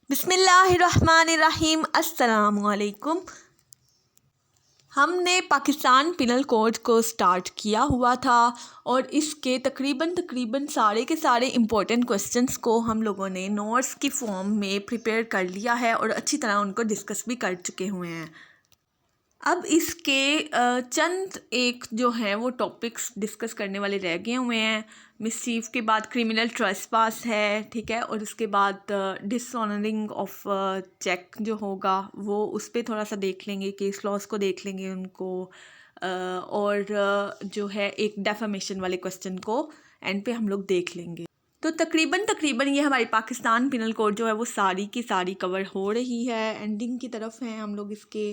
बिस्मिल्लाहिर्रहमानिर्रहीम। अस्सलामुअलैकुम। हमने पाकिस्तान पिनल कोड को स्टार्ट किया हुआ था और इसके तकरीबन सारे के सारे इम्पोर्टेंट क्वेश्चंस को हम लोगों ने नोट्स की फॉर्म में प्रिपेयर कर लिया है और अच्छी तरह उनको डिस्कस भी कर चुके हुए हैं। अब इसके चंद एक जो हैं वो टॉपिक्स डिस्कस करने वाले रह गए हुए हैं। मिसचीफ के बाद क्रिमिनल ट्रेसपास है, ठीक है, और उसके बाद डिसऑनरिंग ऑफ चेक जो होगा वो उस पर थोड़ा सा देख लेंगे, केस लॉस को देख लेंगे उनको, और जो है एक डेफामेशन वाले क्वेश्चन को एंड पे हम लोग देख लेंगे। तो तकरीबन ये हमारी पाकिस्तान पिनल कोड जो है वो सारी की सारी कवर हो रही है, एंडिंग की तरफ हैं हम लोग इसके।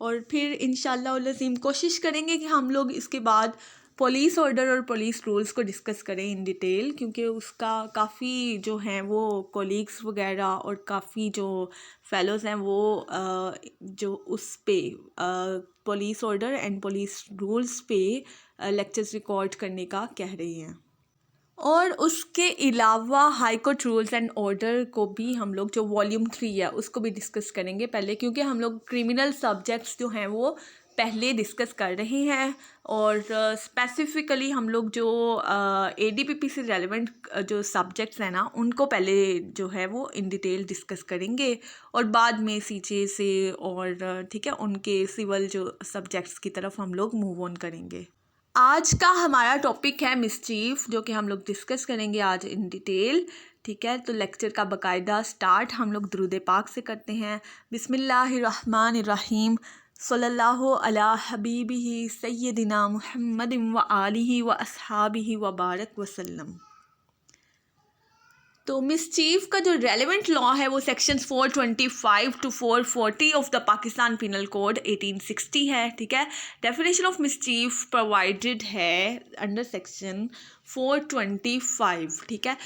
और फिर इंशाल्लाह अज़ीम कोशिश करेंगे कि हम लोग इसके बाद पुलिस ऑर्डर और पुलिस रूल्स को डिस्कस करें इन डिटेल, क्योंकि उसका काफ़ी जो हैं वो कोलीग्स वगैरह और काफ़ी जो फेलोज़ हैं वो जो उस पे police order and police rules पे लेक्चर्स रिकॉर्ड करने का कह रही हैं। और उसके अलावा high court rules and order को भी हम लोग जो वॉल्यूम 3 है उसको भी डिस्कस करेंगे पहले, क्योंकि हम लोग क्रिमिनल सब्जेक्ट्स जो हैं वो पहले डिस्कस कर रहे हैं और स्पेसिफ़िकली हम लोग जो ADPP से रेलेवेंट जो सब्जेक्ट्स हैं ना उनको पहले जो है वो इन डिटेल डिस्कस करेंगे और बाद में CJ से और ठीक है उनके सिविल जो सब्जेक्ट्स की तरफ हम लोग मूव ऑन करेंगे। आज का हमारा टॉपिक है मिसचीफ, जो कि हम लोग डिस्कस करेंगे आज इन डिटेल, ठीक है। तो लेक्चर का बाकायदा स्टार्ट हम लोग दुरूद पाक से करते हैं। बिस्मिल्लाहिर्रहमानिर्रहीम। सल्लल्लाहु अला हबीबिही सय्यदिना मुहम्मदिन व आलिही व अस्हाबिही व बारक वसल्लम। तो मिसचीफ का जो रेलेवेंट लॉ है वो sections 425 to 440 of the Pakistan penal code 1860 है, ठीक है। डेफिनेशन ऑफ मिसचीफ प्रोवाइडेड है अंडर सेक्शन 425, ठीक है।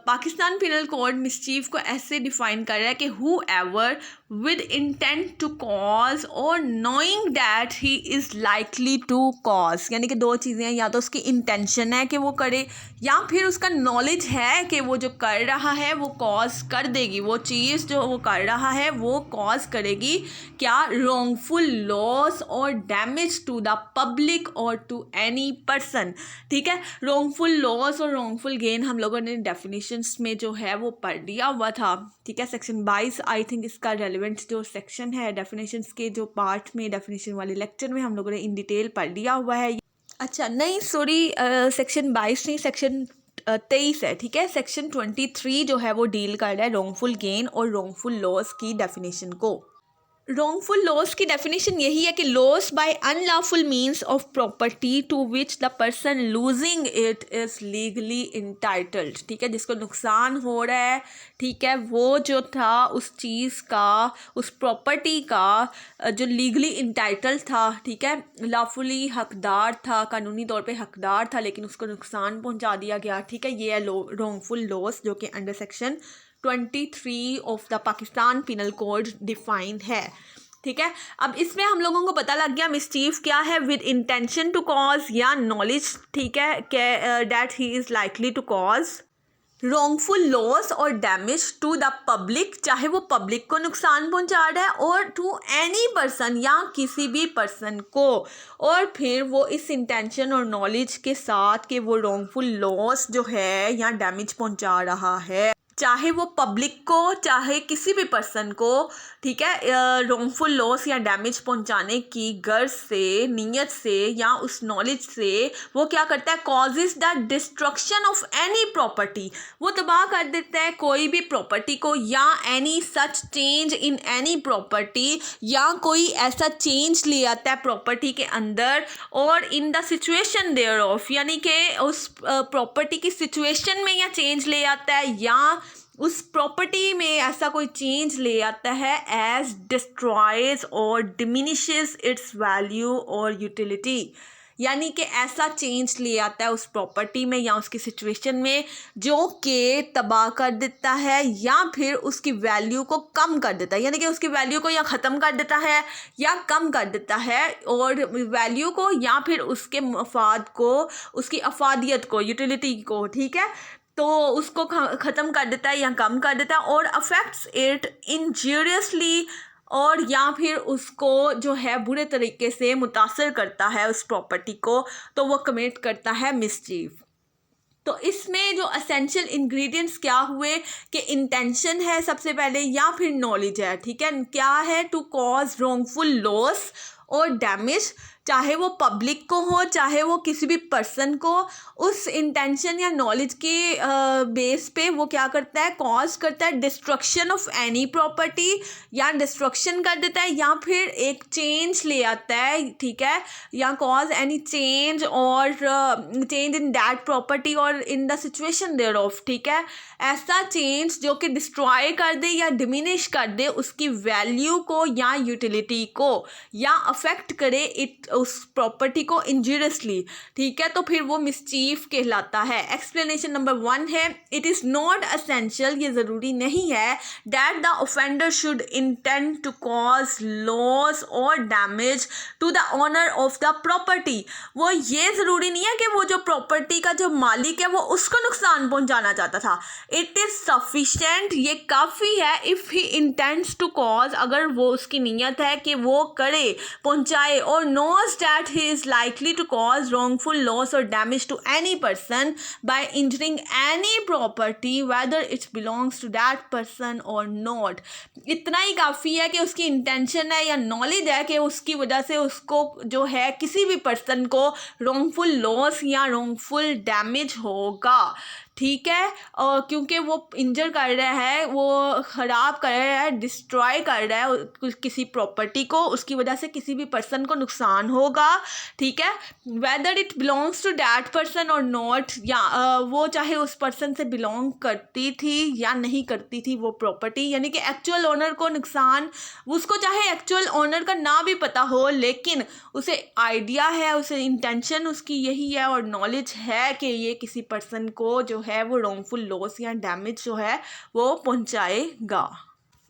पाकिस्तान पिनल कोड मिसचीफ को ऐसे डिफाइन कर रहा है कि whoever with intent to cause और knowing that he is likely to cause, यानी कि दो चीज़ें हैं, या तो उसकी इंटेंशन है कि वो करे या फिर उसका नॉलेज है कि वो जो कर रहा है वो कॉज कर देगी, वो चीज़ जो वो कर रहा है वो कॉज करेगी क्या, रॉन्गफुल लॉस और डैमेज टू द पब्लिक और टू एनी पर्सन, ठीक है। रॉन्गफुल लॉस और रॉन्गफुल गेन हम लोगों ने डेफिनेशंस में जो है वो पढ़ लिया हुआ था, ठीक है। सेक्शन 22 आई थिंक इसका रेलेवेंट जो सेक्शन है डेफिनेशंस के जो पार्ट में डेफिनेशन वाले लेक्चर में हम लोगों ने इन डिटेल पढ़ लिया हुआ है। अच्छा नहीं सॉरी, सेक्शन 22 नहीं, सेक्शन 23 है, ठीक है। सेक्शन 23 जो है वो डील कर रहा है रॉन्गफुल गेन और रॉन्गफुल लॉस की डेफिनेशन को। रॉन्गफुल लॉस की डेफिनेशन यही है कि loss by unlawful means of property to which the person losing it is legally entitled, ठीक है, जिसको नुकसान हो रहा है, ठीक है, वो जो था उस चीज़ का, उस प्रॉपर्टी का जो लीगली इंटाइटल था, ठीक है, लॉफुली हकदार था, कानूनी तौर पे हकदार था, लेकिन उसको नुकसान पहुंचा दिया गया, ठीक है, ये है रॉन्गफुल लॉस जो कि under section 23 of the Pakistan penal code define है, ठीक है। अब इसमें हम लोगों को पता लग गया मिसचीफ क्या है, विद इंटेंशन टू कॉज या नॉलेज, ठीक है, that he is likely to cause wrongful loss और डैमेज टू द पब्लिक, चाहे वो पब्लिक को नुकसान पहुंचा रहा है, और टू एनी पर्सन या किसी भी पर्सन को, और फिर वो इस इंटेंशन और नॉलेज के साथ कि वो रॉन्गफुल लॉस जो है या डैमेज पहुंचा रहा है, चाहे वो पब्लिक को चाहे किसी भी पर्सन को, ठीक है, रॉन्गफुल लॉस या डैमेज पहुंचाने की गर्ज से, नीयत से या उस नॉलेज से वो क्या करता है, causes the destruction of any property, वो तबाह कर देता है कोई भी प्रॉपर्टी को, या any such change in any property, या कोई ऐसा चेंज ले आता है प्रॉपर्टी के अंदर, और in the situation thereof, यानी कि उस प्रॉपर्टी की सिचुएशन में या चेंज ले आता है, या उस प्रॉपर्टी में ऐसा कोई चेंज ले आता है एज डिस्ट्रॉयज और डिमिनिशेस इट्स वैल्यू और यूटिलिटी, यानी कि ऐसा चेंज ले आता है उस प्रॉपर्टी में या उसकी सिचुएशन में जो कि तबाह कर देता है या फिर उसकी वैल्यू को कम कर देता है, यानी कि उसकी वैल्यू को या ख़त्म कर देता है या कम कर देता है, और वैल्यू को या फिर उसके मफाद को, उसकी अफादियत को, यूटिलिटी को, ठीक है। तो उसको ख़त्म कर देता है या कम कर देता है, और अफेक्ट्स इट इंजूरियसली, और या फिर उसको जो है बुरे तरीके से मुतासर करता है उस प्रॉपर्टी को, तो वो कमिट करता है मिसचीफ। तो इसमें जो असेंशियल इंग्रेडिएंट्स क्या हुए कि इंटेंशन है सबसे पहले, या फिर नॉलेज है, ठीक है। क्या है? टू कॉज रॉन्गफुल लॉस और डैमेज, चाहे वो पब्लिक को हो चाहे वो किसी भी पर्सन को, उस इंटेंशन या नॉलेज के बेस पे वो क्या करता है? कॉज करता है डिस्ट्रक्शन ऑफ एनी प्रॉपर्टी, या डिस्ट्रक्शन कर देता है, या फिर एक चेंज ले आता है, ठीक है, या कॉज एनी चेंज और चेंज इन दैट प्रॉपर्टी और in the situation thereof, ठीक है। ऐसा चेंज जो कि डिस्ट्रॉय कर दे या डिमिनिश कर दे उसकी वैल्यू को या यूटिलिटी को, या अफेक्ट करे इट उस प्रॉपर्टी को इंजूरियसली, ठीक है, तो फिर वो मिसचीफ कहलाता है। एक्सप्लेनेशन नंबर 1 है, इट इज़ नॉट असेंशियल, ये ज़रूरी नहीं है, that the offender should intend to cause loss और damage to the owner of the property. वो ये ज़रूरी नहीं है कि वो जो प्रॉपर्टी का जो मालिक है वो उसको नुकसान पहुंचाना चाहता था। इट इज़ सफिशेंट, ये काफ़ी है, if he intends to cause, अगर वो उसकी नीयत है कि वो करे, पहुंचाए, और knows that he is likely to cause wrongful loss or damage to any person by injuring any property whether it belongs to that person or not। इतना ही काफ़ी है कि उसकी इंटेंशन है या नॉलेज है कि उसकी वजह से उसको जो है किसी भी पर्सन को wrongful loss या wrongful damage होगा, ठीक है। और क्योंकि वो इंजर कर रहा है, वो ख़राब कर रहा है, डिस्ट्रॉय कर रहा है किसी प्रॉपर्टी को, उसकी वजह से किसी भी पर्सन को नुकसान होगा, ठीक है। Whether it belongs to that person और नॉट, या वो चाहे उस पर्सन से बिलोंग करती थी या नहीं करती थी वो प्रॉपर्टी, यानी कि एक्चुअल ओनर को नुकसान, उसको चाहे एक्चुअल ओनर का ना भी पता हो, लेकिन उसे आइडिया है, उसे इंटेंशन उसकी यही है और नॉलेज है कि ये किसी पर्सन को जो है वो रॉन्गफुल लॉस या डैमेज जो है वो पहुंचाएगा।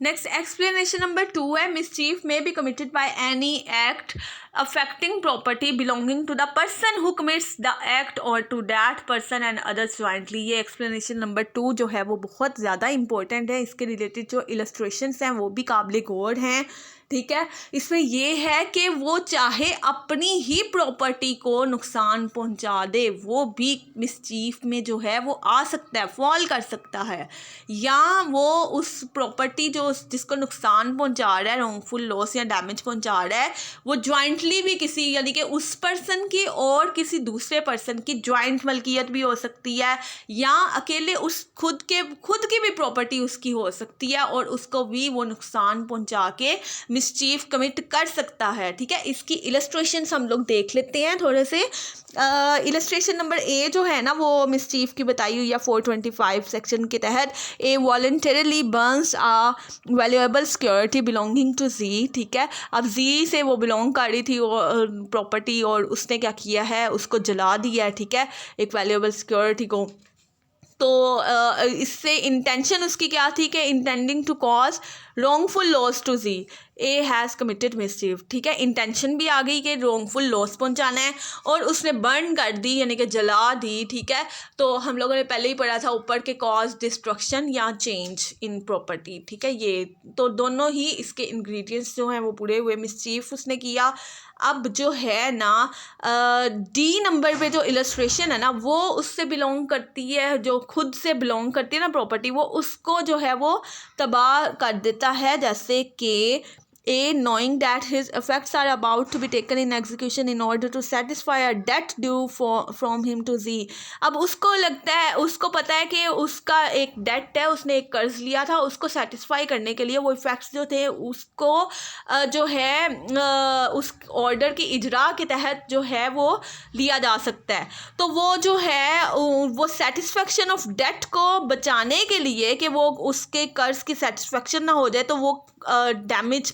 नेक्स्ट एक्सप्लेनेशन नंबर 2 है, मिसचीफ में be committed by any act affecting property belonging to the person who commits the act or to that person and others jointly। ये एक्सप्लेनेशन नंबर 2 जो है वो बहुत ज़्यादा इंपॉर्टेंट है, इसके रिलेटेड जो इलस्ट्रेशंस हैं वो भी काबिल गौर हैं, ठीक है। इसमें ये है कि वो चाहे अपनी ही प्रॉपर्टी को नुकसान पहुंचा दे, वो भी मिसचीफ में जो है वो आ सकता है, फॉल कर सकता है, या वो उस प्रॉपर्टी जो जिसको नुकसान पहुंचा रहा है, रॉन्गफुल लॉस या डैमेज पहुंचा रहा है, वो ज्वाइंटली भी किसी, यानी कि उस पर्सन की और किसी दूसरे पर्सन की ज्वाइंट मलकियत भी हो सकती है, या अकेले उस खुद की भी प्रॉपर्टी उसकी हो सकती है, और उसको भी वो नुकसान पहुंचा के मिसचीफ कमिट कर सकता है, ठीक है। इसकी इलस्ट्रेशंस हम लोग देख लेते हैं थोड़े से। इलस्ट्रेशन नंबर ए जो है ना वो मिसचीफ की बताई हुई है 425 सेक्शन के तहत, A voluntarily burns a valuable security belonging to Z, ठीक है। अब जी से वो बिलोंग कर रही थी वो प्रॉपर्टी, और उसने क्या किया है, उसको जला दिया है, ठीक है, एक वैल्यूएबल सिक्योरिटी को। तो इससे इंटेंशन उसकी क्या थी कि intending to cause wrongful loss to Z, A has committed mischief, ठीक है। इंटेंशन भी आ गई कि रॉन्गफुल लॉस पहुंचाना है, और उसने बर्न कर दी यानी कि जला दी, ठीक है। तो हम लोगों ने पहले ही पढ़ा था ऊपर के कॉज डिस्ट्रक्शन या चेंज इन प्रॉपर्टी, ठीक है। ये तो दोनों ही इसके इंग्रेडिएंट्स जो हैं वो पूरे हुए, मिसचीफ उसने किया। अब जो है ना डी नंबर पे जो इलस्ट्रेशन है ना वो उससे बिलोंग करती है, जो खुद से बिलोंग करती है ना प्रॉपर्टी, वो उसको जो है वो तबाह कर देता है, जैसे कि A knowing that his effects are about to be taken in execution in order to satisfy a debt due from him to Z। अब उसको लगता है, उसको पता है कि उसका एक डेट है, उसने एक कर्ज लिया था, उसको सेटिस्फाई करने के लिए वो इफ़ेक्ट्स जो थे उसको जो है उस ऑर्डर की इजरा के तहत जो है वो लिया जा सकता है। तो वो जो है वो सेटिस्फेक्शन ऑफ डेट को बचाने के लिए कि वो उसके कर्ज की सेटिस्फेक्शन ना हो जाए, तो वो डैमेज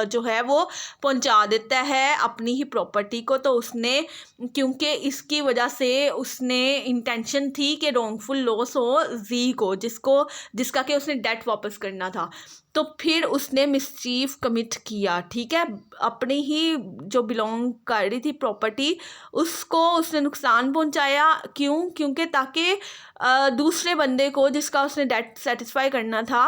जो है वो पहुंचा देता है अपनी ही प्रॉपर्टी को, तो उसने क्योंकि इसकी वजह से उसने इंटेंशन थी कि रॉन्गफुल लॉस हो जी को, जिसका कि उसने डेट वापस करना था, तो फिर उसने मिसचीफ कमिट किया, ठीक है। अपनी ही जो बिलोंग कर रही थी प्रॉपर्टी उसको उसने नुकसान पहुंचाया। क्यों? क्योंकि ताकि दूसरे बंदे को जिसका उसने डेट सेटिस्फाई करना था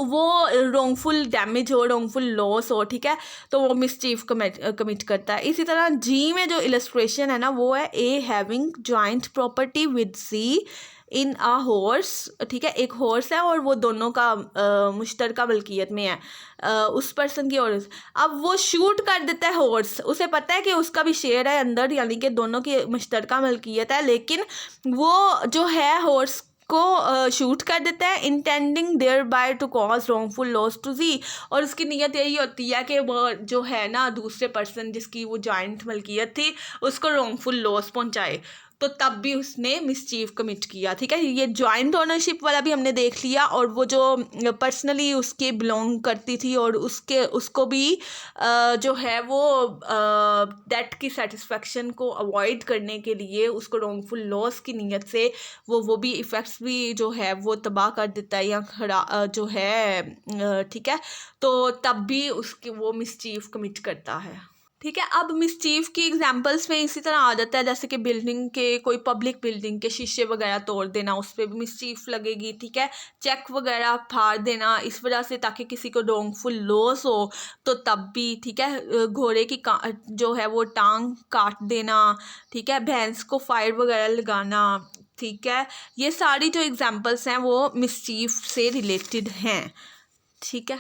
वो रॉन्गफुल डैमेज हो, रॉन्गफुल लॉस हो, ठीक है, तो वो मिसचीफ कमिट करता है। इसी तरह जी में जो इलस्ट्रेशन है ना वो है A having joint property with C in a horse, ठीक है, एक हॉर्स है और वो दोनों का मुश्तरका मलकियत में है उस पर्सन की हॉर्स। अब वो शूट कर देता है हॉर्स, उसे पता है कि उसका भी शेयर है अंदर, यानी कि दोनों की मुश्तरका मलकियत है, लेकिन वो जो है हॉर्स को शूट कर देता है, intending thereby to cause wrongful loss to Z, और उसकी नीयत यही होती है कि वो जो है ना दूसरे पर्सन जिसकी वो जॉइंट मलकियत थी उसको रॉन्गफुल लॉस पहुंचाए, तो तब भी उसने मिसचीफ कमिट किया, ठीक है। ये जॉइंट ओनरशिप वाला भी हमने देख लिया, और वो जो पर्सनली उसके बिलोंग करती थी और उसको भी जो है वो डेट की सेटिस्फेक्शन को अवॉइड करने के लिए उसको रॉन्गफुल लॉस की नीयत से वो भी इफ़ेक्ट्स भी जो है वो तबाह कर देता है या जो है, ठीक है, तो तब भी उसकी वो मिसचीफ कमिट करता है, ठीक है। अब मिसचीफ की एग्जांपल्स में इसी तरह आ जाता है, जैसे कि बिल्डिंग के कोई पब्लिक बिल्डिंग के शीशे वगैरह तोड़ देना, उस पर भी मिसचीफ लगेगी, ठीक है। चेक वगैरह फाड़ देना इस वजह से ताकि किसी को रॉन्गफुल लॉस हो, तो तब भी, ठीक है। घोड़े की जो है वो टांग काट देना, ठीक है, भैंस को फायर वगैरह लगाना, ठीक है, ये सारी जो एग्जांपल्स हैं वो मिसचीफ से रिलेटेड हैं, ठीक है।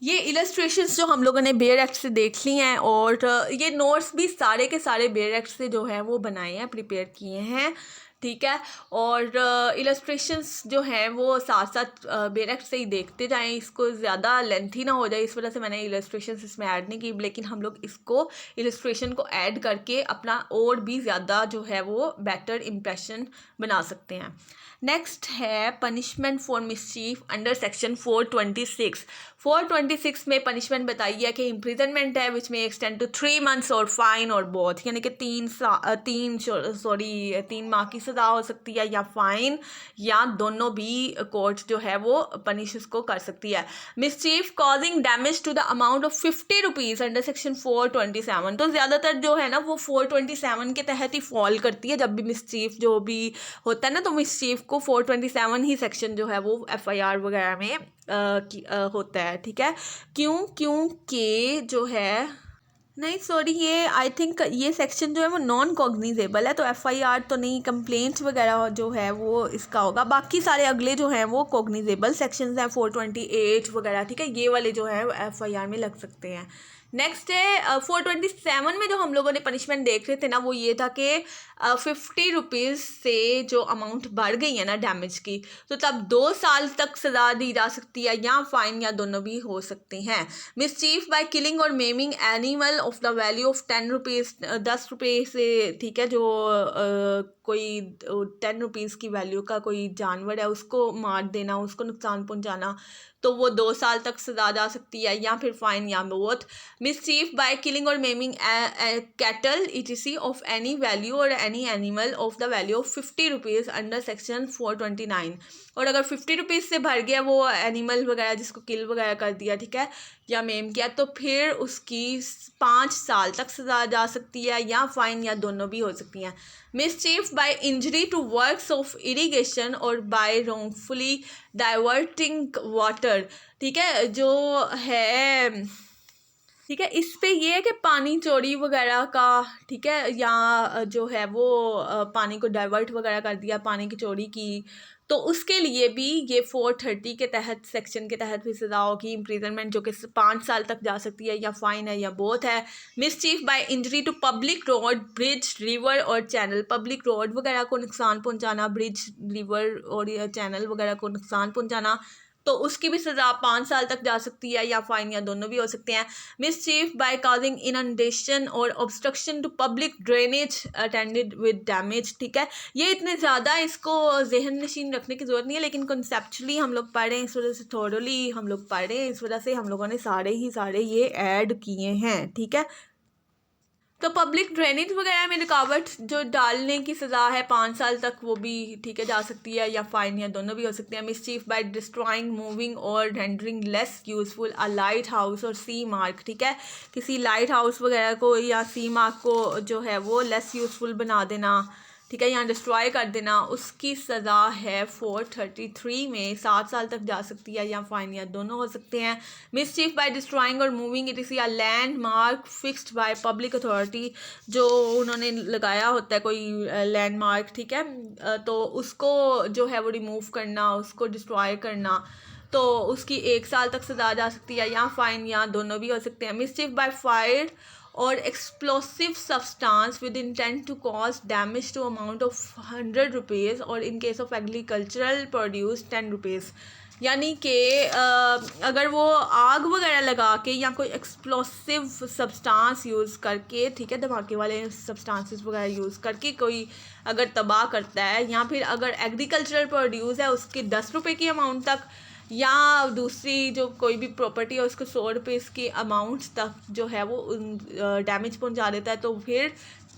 ये इलस्ट्रेशंस जो हम लोगों ने बेयर एक्ट से देख ली हैं, और ये नोट्स भी सारे के सारे बेयर एक्ट से जो है वो बनाए हैं, प्रिपेयर किए हैं, ठीक है। और इलस्ट्रेशंस जो हैं वो साथ साथ बेयर एक्ट से ही देखते जाएं, इसको ज़्यादा लेंथी ना हो जाए, इस वजह से मैंने इलस्ट्रेशंस इसमें ऐड नहीं की, लेकिन हम लोग इसको इलस्ट्रेशन को ऐड करके अपना और भी ज़्यादा जो है वो बेटर इम्प्रेशन बना सकते हैं। नेक्स्ट है punishment for mischief under section 426। 426 में पनिशमेंट बताई है कि इम्प्रिजनमेंट है विच में एक्सटेंड टू 3 मंथ्स और फाइन और बोथ, यानी कि 3 माह की सज़ा हो सकती है या फाइन, या दोनों भी कोर्ट जो है वो पनिश इसको कर सकती है। Mischief causing damage to the amount of 50 rupees under section 427, तो ज़्यादातर जो है ना वो 427 के तहत ही फॉल करती है। जब भी मिसचीफ जो भी होता है ना, तो मिसचीफ को 427 ही सेक्शन जो है वो FIR वगैरह में होता है, ठीक है। क्योंकि जो है नहीं सॉरी, ये आई थिंक ये सेक्शन जो है वो नॉन कॉग्निजेबल है, तो FIR तो नहीं, कंप्लेंट्स वगैरह जो है वो इसका होगा, बाकी सारे अगले जो हैं वो कॉग्निजेबल सेक्शंस हैं, 428 वगैरह, ठीक है, ये वाले जो हैं FIR में लग सकते हैं। नेक्स्ट है 427 में जो हम लोगों ने पनिशमेंट देख रहे थे ना, वो ये था कि 50 रुपीज़ से जो अमाउंट बढ़ गई है ना डैमेज की, तो तब 2 साल तक सज़ा दी जा सकती है या फाइन, या दोनों भी हो सकते हैं। मिसचीफ बाय किलिंग और maiming animal of the value of 10 rupees, 10 रुपये से, ठीक है, जो कोई 10 रुपीज़ की वैल्यू का कोई जानवर है उसको मार देना, उसको नुकसान पहुंचाना, तो वो 2 साल तक सजा जा सकती है या फिर फाइन या बोथ। मिसचीफ बाय किलिंग और maiming cattle ETC of any value और any animal of the value of 50 rupees under section 429, और अगर 50 रुपीज़ से भर गया वो एनिमल वगैरह जिसको किल वगैरह कर दिया, ठीक है, या मेम किया, तो फिर उसकी 5 साल तक सजा जा सकती है या फाइन या दोनों भी हो सकती हैं। Mischief by injury to works of irrigation और बाय रॉन्गफुली डाइवर्टिंग वाटर, ठीक है, जो है, ठीक है, इस पे ये है कि पानी चोरी वगैरह का, ठीक है, या जो है वो पानी को डाइवर्ट वगैरह कर दिया, पानी की चोरी की, तो उसके लिए भी ये 430 के तहत सेक्शन के तहत भी सज़ा होगी, इम्प्रिजनमेंट, जो कि 5 साल तक जा सकती है या फाइन है या बोथ है। Mischief by injury to public road, bridge, river और चैनल, पब्लिक रोड वगैरह को नुकसान पहुंचाना, ब्रिज, रिवर और चैनल वगैरह को नुकसान पहुंचाना, तो उसकी भी सज़ा 5 साल तक जा सकती है या फाइन या दोनों भी हो सकते हैं। मिसचीफ बाय काजिंग इनंडेशन और obstruction to public drainage attended with damage, ठीक है। ये इतने ज़्यादा इसको जहन नशीन रखने की ज़रूरत नहीं है, लेकिन कंसेप्चुअली हम लोग पढ़ रहे हैं, इस वजह से थोड़ली हम लोग पढ़ रहे हैं, इस वजह से हम लोगों ने सारे ये ऐड किए हैं, ठीक है। तो पब्लिक ड्रेनेज वगैरह में रुकावट जो डालने की सज़ा है 5 साल तक, वो भी ठीक है जा सकती है, या फाइन या दोनों भी हो सकते हैं। मिसचीफ बाय डिस्ट्रॉइंग, मूविंग और रेंडरिंग लेस यूजफुल अ लाइट हाउस और सी मार्क, ठीक है। किसी लाइट हाउस वगैरह को या सी मार्क को जो है वो लेस यूजफुल बना देना, ठीक है, यहाँ डिस्ट्रॉय कर देना, उसकी सज़ा है 433 में 7 साल तक जा सकती है, या फाइन या दोनों हो सकते हैं। मिसचीफ बाय डिस्ट्रॉइंग और मूविंग इट इज़ या land mark fixed by public authority, जो उन्होंने लगाया होता है कोई लैंड मार्क, ठीक है, तो उसको जो है वो रिमूव करना, उसको डिस्ट्रॉय करना, तो उसकी 1 साल तक सज़ा जा सकती है, या फाइन या दोनों भी हो सकते हैं। मिसचीफ बाय फायर और explosive substance with intent to cause damage to amount of 100 rupees और in case of agricultural produce 10 rupees, यानी कि अगर वो आग वगैरह लगा के या कोई एक्सप्लोसिव सब्सटेंस यूज़ करके, ठीक है, धमाके वाले सब्सटेंसेस वगैरह यूज़ करके कोई अगर तबाह करता है, या फिर अगर एग्रीकल्चरल प्रोड्यूस है उसके 10 रुपये की अमाउंट तक, या दूसरी जो कोई भी प्रॉपर्टी है उसको 100 रुपये की अमाउंट तक जो है वो डैमेज पहुंचा देता है, तो फिर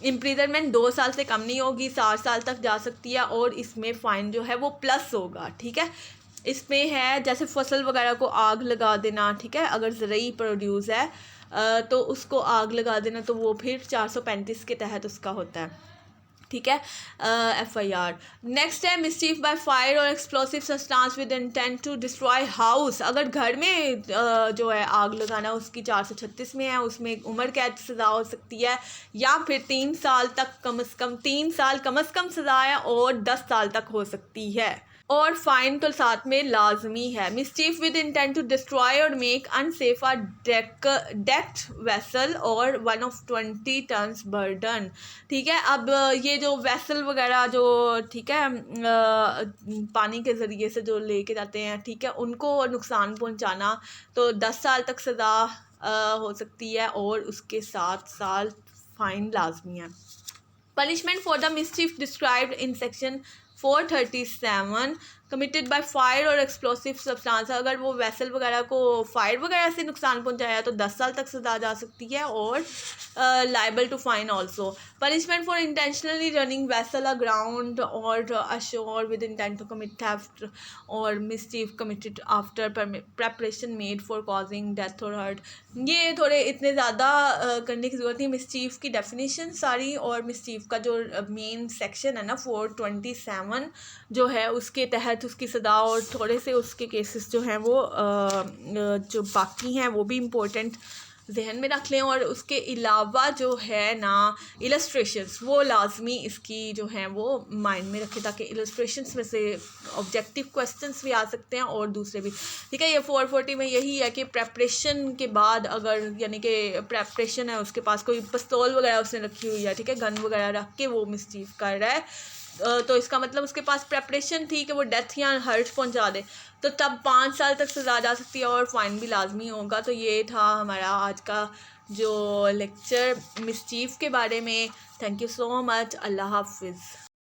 इम्प्रिजनमेंट 2 साल से कम नहीं होगी, 7 साल तक जा सकती है, और इसमें फ़ाइन जो है वो प्लस होगा, ठीक है। इसमें है जैसे फसल वगैरह को आग लगा देना, ठीक है, अगर ज़रूरी प्रोड्यूस है तो उसको आग लगा देना, तो वो फिर 435 के तहत उसका होता है, ठीक है, FIR। नेक्स्ट है मिसचीफ बाय फायर और explosive substance with intent to destroy house, अगर घर में जो है आग लगाना उसकी 436 में है, उसमें उम्र कैद सज़ा हो सकती है, या फिर 3 साल तक कम से कम 3 साल कम से कम सज़ा है, और 10 साल तक हो सकती है, और फाइन तो साथ में लाजमी है। Mischief with intent to destroy और make unsafe a decked vessel और 1 of 20 टन्स बर्डन, ठीक है। अब ये जो वेसल वगैरह जो, ठीक है, पानी के ज़रिए से जो लेके जाते हैं, ठीक है, उनको नुकसान पहुंचाना, तो 10 साल तक सज़ा हो सकती है, और उसके 7 साल फाइन लाजमी है। Punishment for the mischief described in section 437 committed by fire और एक्सप्लोसिव सब्सटेंस, अगर वो वेसल वगैरह को फायर वगैरह से नुकसान पहुंचाया तो 10 साल तक सजा जा सकती है, और liable to fine also. Punishment for intentionally running vessel aground और ashore with intent to commit theft और mischief committed after preparation made for causing death और हर्ट। ये थोड़े इतने ज़्यादा करने की ज़रूरत नहीं। मिसचीफ की डेफिनेशन सारी और मिसचीफ का जो मेन सेक्शन है ना 427 जो है उसके तहत उसकी सज़ा और थोड़े से उसके केसेस जो हैं वो जो बाकी हैं वो भी इम्पोर्टेंट जहन में रख लें। और उसके अलावा जो है ना इलस्ट्रेशंस वो लाजमी इसकी जो हैं वो माइंड में रखें, ताकि इलस्ट्रेशंस में से ऑब्जेक्टिव क्वेश्चंस भी आ सकते हैं और दूसरे भी। ठीक है, ये 440 में यही है कि प्रेपरेशन के बाद अगर यानी कि प्रेपरेशन है, उसके पास कोई पिस्तौल वगैरह उसने रखी हुई है, ठीक है, गन वगैरह रख के वो मिसचीफ कर रहा है, तो इसका मतलब उसके पास प्रेपरेशन थी कि वो डेथ या हर्ट पहुंचा दे, तो तब 5 साल तक सज़ा जा सकती है और फाइन भी लाजमी होगा। तो ये था हमारा आज का जो लेक्चर मिसचीफ के बारे में। Thank you so much. अल्लाह हाफिज़।